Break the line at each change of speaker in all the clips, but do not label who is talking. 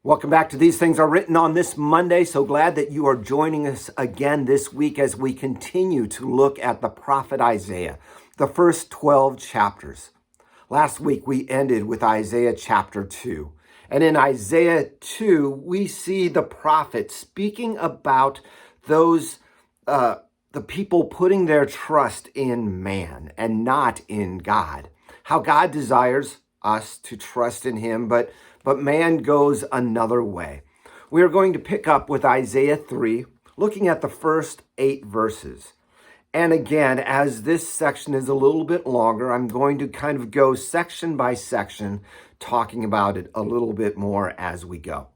Welcome back to These Things Are Written on this Monday. So glad that you are joining us again this week as we continue to look at the prophet Isaiah, the first 12 chapters. Last week we ended with Isaiah chapter 2. And in Isaiah 2, we see the prophet speaking about those, the people putting their trust in man and not in God. How God desires us to trust in him, but man goes another way. We are going to pick up with Isaiah 3, looking at the first 8 verses. And again, as this section is a little bit longer, I'm going to kind of go section by section, talking about it a little bit more as we go.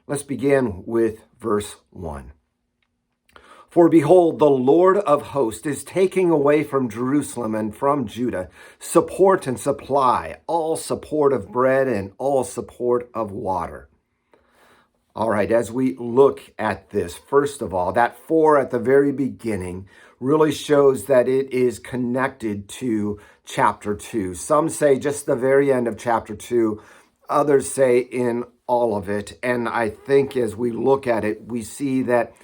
Let's begin with verse 1. For behold, the Lord of hosts is taking away from Jerusalem and from Judah support and supply, all support of bread and all support of water. All right, as we look at this, first of all, that 4 at the very beginning really shows that it is connected to chapter 2. Some say just the very end of chapter 2. Others say in all of it. And I think as we look at it, we see that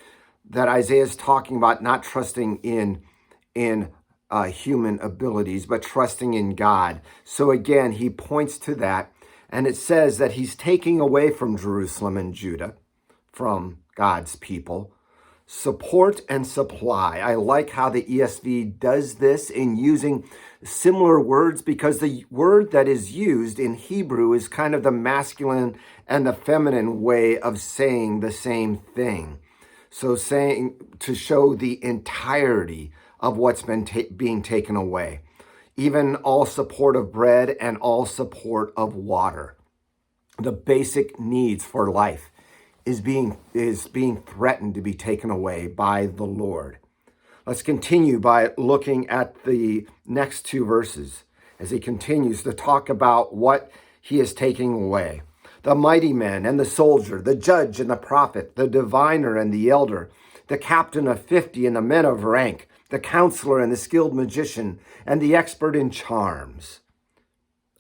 Isaiah is talking about not trusting in human abilities, but trusting in God. So again, he points to that, and it says that he's taking away from Jerusalem and Judah, from God's people, support and supply. I like how the ESV does this in using similar words, because the word that is used in Hebrew is kind of the masculine and the feminine way of saying the same thing. So saying to show the entirety of what's been being taken away, even all support of bread and all support of water. The basic needs for life is being threatened to be taken away by the Lord. Let's continue by looking at the next 2 verses as he continues to talk about what he is taking away. The mighty man and the soldier, the judge and the prophet, the diviner and the elder, the captain of 50 and the men of rank, the counselor and the skilled magician, and the expert in charms.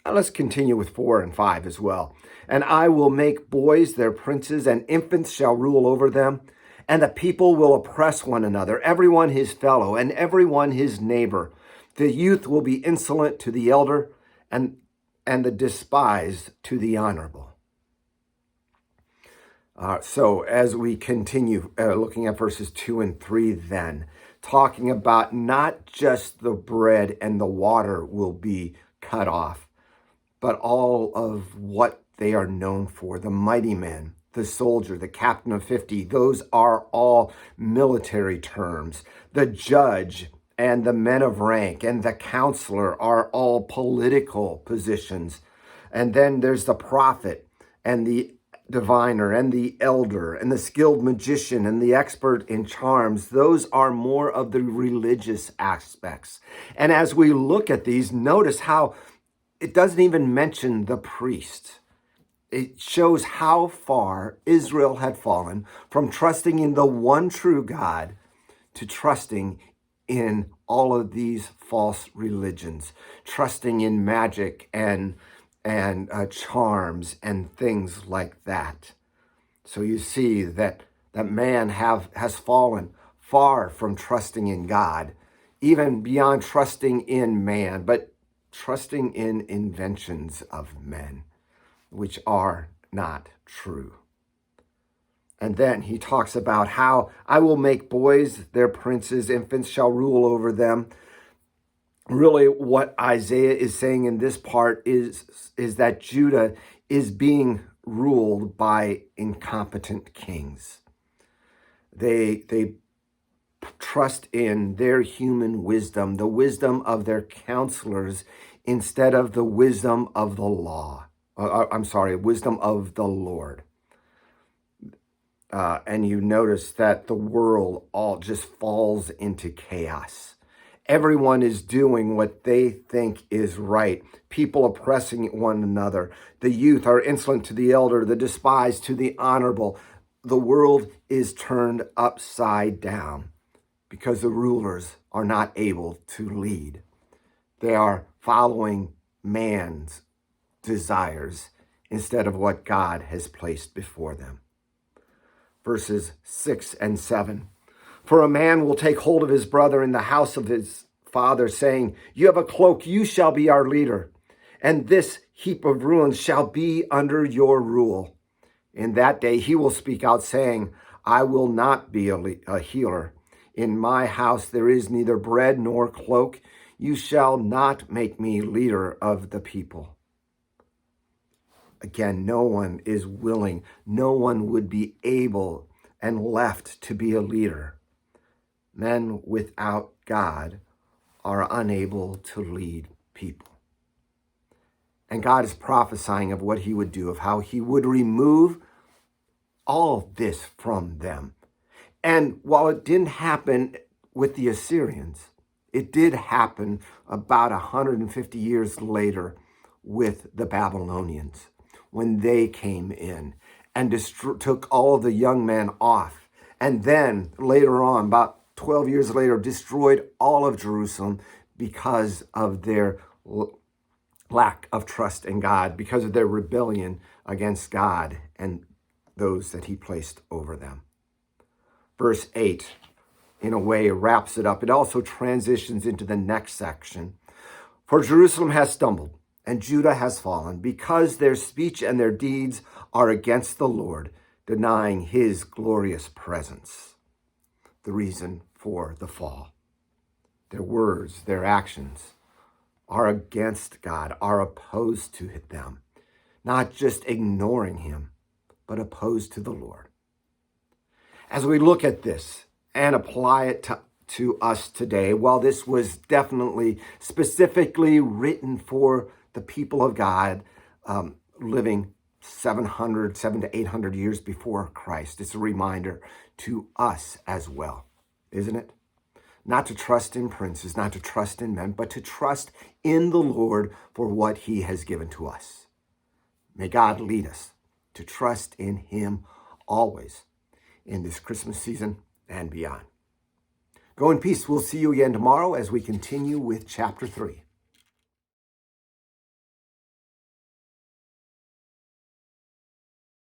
Now let's continue with 4 and 5 as well. And I will make boys their princes, and infants shall rule over them, and the people will oppress one another, everyone his fellow, and everyone his neighbor. The youth will be insolent to the elder, and the despised to the honorable. So as we continue looking at verses 2 and 3 then, talking about not just the bread and the water will be cut off, but all of what they are known for. The mighty man, the soldier, the captain of 50, those are all military terms. The judge and the men of rank and the counselor are all political positions. And then there's the prophet and the diviner and the elder and the skilled magician and the expert in charms. Those are more of the religious aspects. And as we look at these, notice how it doesn't even mention the priest. It shows how far Israel had fallen from trusting in the one true God to trusting in all of these false religions, trusting in magic and charms and things like that. So you see that man has fallen far from trusting in God, even beyond trusting in man, but trusting in inventions of men, which are not true. And then he talks about how I will make boys their princes, infants shall rule over them. Really, what Isaiah is saying in this part is that Judah is being ruled by incompetent kings. They trust in their human wisdom, the wisdom of their counselors, instead of the wisdom of the law. Wisdom of the Lord. And you notice that the world all just falls into chaos. Everyone is doing what they think is right. People oppressing one another. The youth are insolent to the elder, the despised to the honorable. The world is turned upside down because the rulers are not able to lead. They are following man's desires instead of what God has placed before them. Verses 6 and 7. For a man will take hold of his brother in the house of his father, saying, you have a cloak, you shall be our leader, and this heap of ruins shall be under your rule. In that day he will speak out, saying, I will not be a healer. In my house there is neither bread nor cloak. You shall not make me leader of the people. Again, no one is willing. No one would be able and left to be a leader. Men without God are unable to lead people. And God is prophesying of what he would do, of how he would remove all this from them. And while it didn't happen with the Assyrians, it did happen about 150 years later with the Babylonians, when they came in and took all of the young men off. And then later on, about 12 years later, destroyed all of Jerusalem because of their lack of trust in God, because of their rebellion against God and those that he placed over them. Verse 8, in a way, wraps it up. It also transitions into the next section. For Jerusalem has stumbled, and Judah has fallen, because their speech and their deeds are against the Lord, denying his glorious presence. The reason for the fall. Their words, their actions are against God, are opposed to them. Not just ignoring him, but opposed to the Lord. As we look at this and apply it to us today, while this was definitely specifically written for the people of God living 700 to 800 years before Christ, it's a reminder to us as well, isn't it? Not to trust in princes, not to trust in men, but to trust in the Lord for what he has given to us. May God lead us to trust in him always in this Christmas season and beyond. Go in peace. We'll see you again tomorrow as we continue with chapter 3.